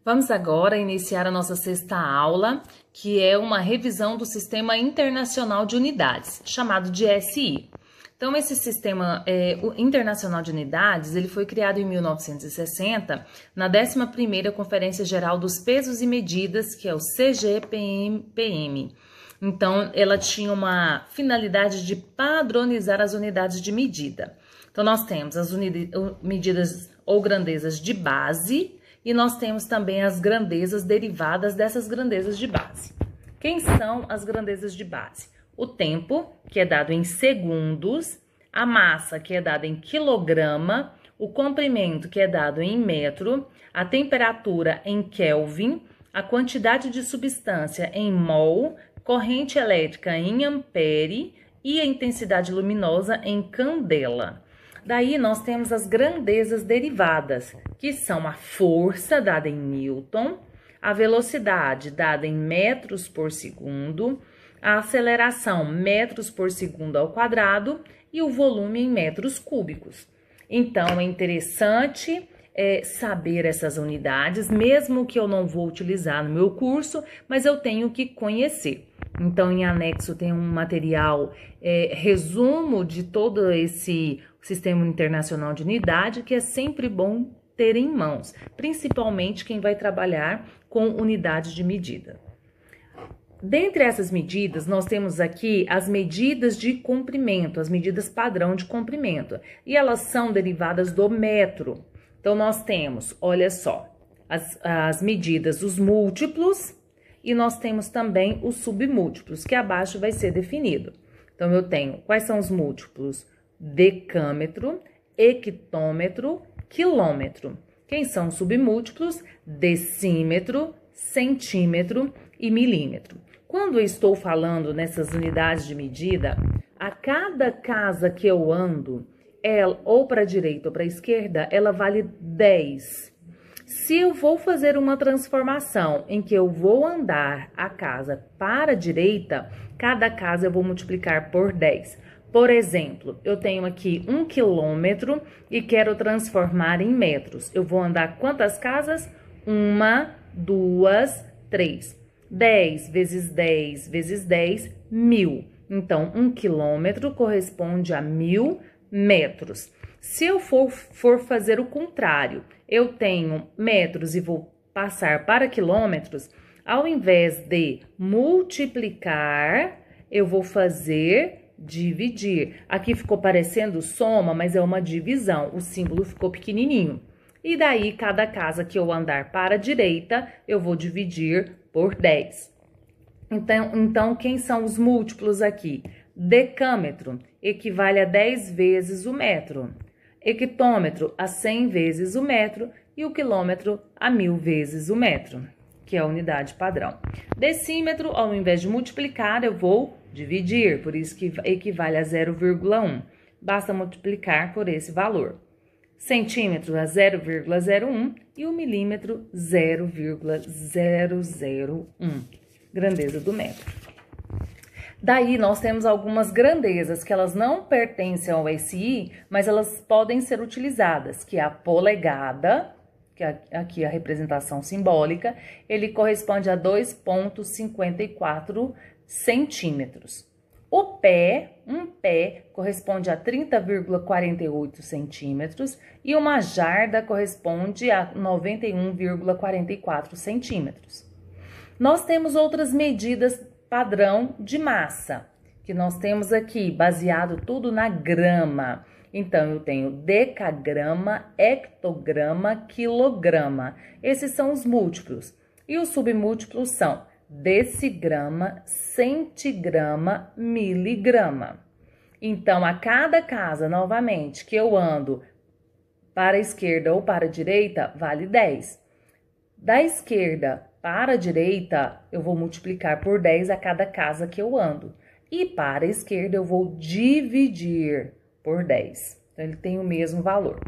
Vamos agora iniciar a nossa sexta aula, que é uma revisão do Sistema Internacional de Unidades, chamado de SI. Então, esse Sistema Internacional de Unidades, ele foi criado em 1960, na 11ª Conferência Geral dos Pesos e Medidas, que é o CGPM. Então, ela tinha uma finalidade de padronizar as unidades de medida. Então, nós temos as medidas ou grandezas de base, e nós temos também as grandezas derivadas dessas grandezas de base. Quem são as grandezas de base? O tempo, que é dado em segundos, a massa, que é dada em quilograma, o comprimento, que é dado em metro, a temperatura em Kelvin, a quantidade de substância em mol, corrente elétrica em ampere e a intensidade luminosa em candela. Daí, nós temos as grandezas derivadas, que são a força, dada em Newton, a velocidade, dada em metros por segundo, a aceleração, metros por segundo ao quadrado, e o volume em metros cúbicos. Então, é interessante saber essas unidades, mesmo que eu não vou utilizar no meu curso, mas eu tenho que conhecer. Então, em anexo tem um material, resumo de todo esse Sistema Internacional de Unidade, que é sempre bom ter em mãos, principalmente quem vai trabalhar com unidades de medida. Dentre essas medidas, nós temos aqui as medidas de comprimento, as medidas padrão de comprimento, e elas são derivadas do metro. Então, nós temos, olha só, as medidas, os múltiplos, e nós temos também os submúltiplos, que abaixo vai ser definido. Então, eu tenho, quais são os múltiplos? Decâmetro, hectômetro, quilômetro. Quem são os submúltiplos? Decímetro, centímetro e milímetro. Quando eu estou falando nessas unidades de medida, a cada casa que eu ando, ou para a direita ou para a esquerda, ela vale 10. Se eu vou fazer uma transformação em que eu vou andar a casa para a direita, cada casa eu vou multiplicar por 10. Por exemplo, eu tenho aqui 1 quilômetro e quero transformar em metros. Eu vou andar quantas casas? 1, 2, 3. 10 vezes 10 vezes 10, 1000. Então, 1 quilômetro corresponde a 1000 metros. Se eu for fazer o contrário, eu tenho metros e vou passar para quilômetros, ao invés de multiplicar, eu vou fazer dividir. Aqui ficou parecendo soma, mas é uma divisão. O símbolo ficou pequenininho. E daí, cada casa que eu andar para a direita, eu vou dividir por 10. Então, quem são os múltiplos aqui? Decâmetro equivale a 10 vezes o metro. Hectômetro a 100 vezes o metro e o quilômetro a 1000 vezes o metro, que é a unidade padrão. Decímetro, ao invés de multiplicar, eu vou dividir, por isso que equivale a 0,1. Basta multiplicar por esse valor. Centímetro a 0,01 e o milímetro 0,001, grandeza do metro. Daí, nós temos algumas grandezas que elas não pertencem ao SI, mas elas podem ser utilizadas, que é a polegada, que é aqui a representação simbólica, ele corresponde a 2,54 centímetros. O pé, um pé, corresponde a 30,48 centímetros e uma jarda corresponde a 91,44 centímetros. Nós temos outras medidas padrão de massa, que nós temos aqui, baseado tudo na grama. Então, eu tenho decagrama, hectograma, quilograma. Esses são os múltiplos. E os submúltiplos são decigrama, centigrama, miligrama. Então, a cada casa, novamente, que eu ando para a esquerda ou para a direita, vale 10. Da esquerda para a direita, eu vou multiplicar por 10 a cada casa que eu ando. E para a esquerda, eu vou dividir por 10. Então, ele tem o mesmo valor.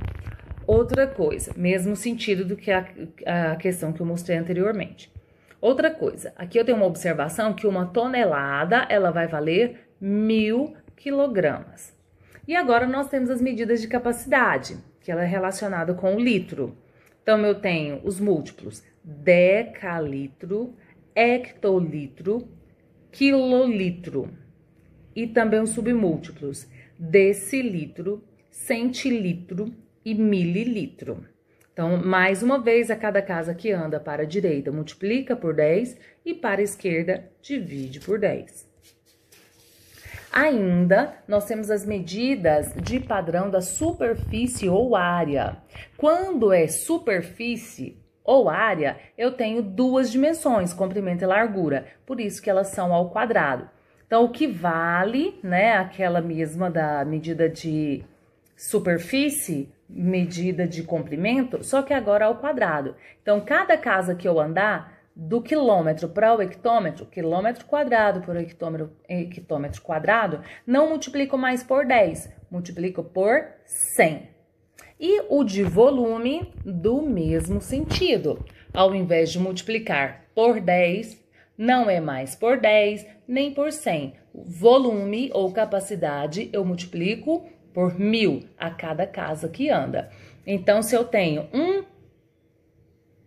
Outra coisa, mesmo sentido do que a questão que eu mostrei anteriormente. Outra coisa, aqui eu tenho uma observação que uma tonelada, ela vai valer 1000 quilogramas. E agora nós temos as medidas de capacidade, que ela é relacionada com o litro. Então, eu tenho os múltiplos decalitro, hectolitro, quilolitro. E também os submúltiplos decilitro, centilitro e mililitro. Então, mais uma vez, a cada casa que anda para a direita, multiplica por 10 e para a esquerda, divide por 10. Ainda, nós temos as medidas de padrão da superfície ou área. Quando é superfície ou área, eu tenho duas dimensões, comprimento e largura, por isso que elas são ao quadrado. Então, o que vale, né, aquela mesma da medida de superfície, medida de comprimento, só que agora ao quadrado. Então, cada casa que eu andar, do quilômetro para o hectômetro, quilômetro quadrado por hectômetro quadrado, não multiplico mais por 10, multiplico por 100. E o de volume, do mesmo sentido. Ao invés de multiplicar por 10, não é mais por 10, nem por 100. Volume ou capacidade, eu multiplico por 1000 a cada casa que anda. Então, se eu tenho 1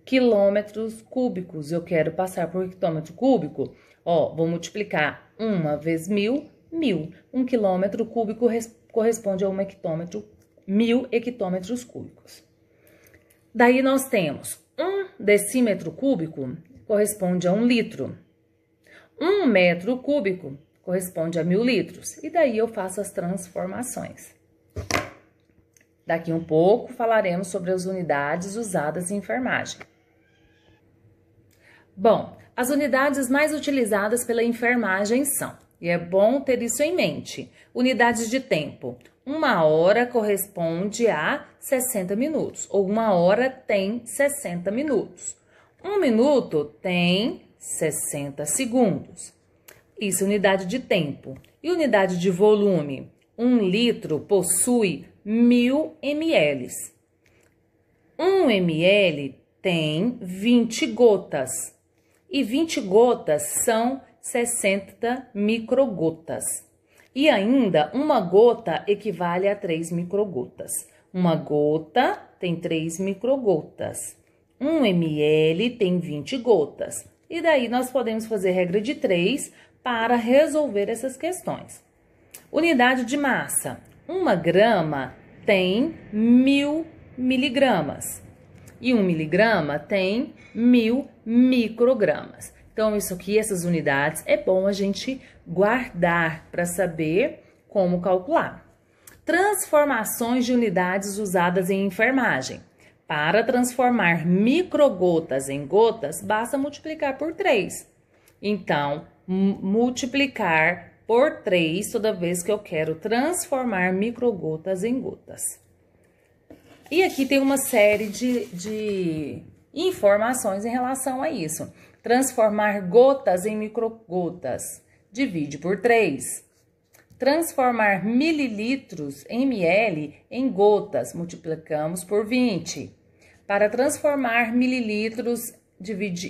quilômetros cúbicos, eu quero passar por hectômetro cúbico, ó, vou multiplicar 1 vezes 1000, 1000. 1 quilômetro cúbico corresponde a 1 hectômetro, 1000 hectômetros cúbicos. Daí, nós temos 1 decímetro cúbico corresponde a 1 litro. 1 metro cúbico corresponde a 1000 litros. E daí eu faço as transformações. Daqui um pouco falaremos sobre as unidades usadas em enfermagem. Bom, as unidades mais utilizadas pela enfermagem são, e é bom ter isso em mente, unidades de tempo. 1 hora corresponde a 60 minutos, ou 1 hora tem 60 minutos. 1 minuto tem 60 segundos. Isso é unidade de tempo. E unidade de volume? 1 litro possui 1000 ml. 1 ml tem 20 gotas. E 20 gotas são 60 microgotas. E ainda, uma gota equivale a 3 microgotas. Uma gota tem 3 microgotas. 1 ml tem 20 gotas. E daí, nós podemos fazer regra de 3 para resolver essas questões. Unidade de massa. 1 grama tem 1000 miligramas. E 1 miligrama tem 1000 microgramas. Então, isso aqui, essas unidades, é bom a gente guardar para saber como calcular. Transformações de unidades usadas em enfermagem. Para transformar microgotas em gotas, basta multiplicar por 3. Então, multiplicar por 3 toda vez que eu quero transformar microgotas em gotas. E aqui tem uma série de informações em relação a isso. Transformar gotas em microgotas, divide por 3. Transformar mililitros em ml em gotas, multiplicamos por 20. Para transformar mililitros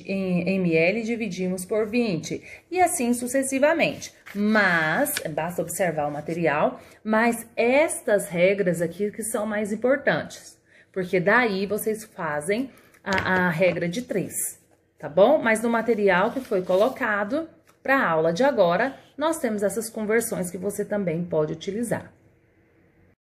em ml, dividimos por 20. E assim sucessivamente. Mas, basta observar o material, mas estas regras aqui que são mais importantes. Porque daí vocês fazem a regra de 3, tá bom? Mas no material que foi colocado para a aula de agora, nós temos essas conversões que você também pode utilizar.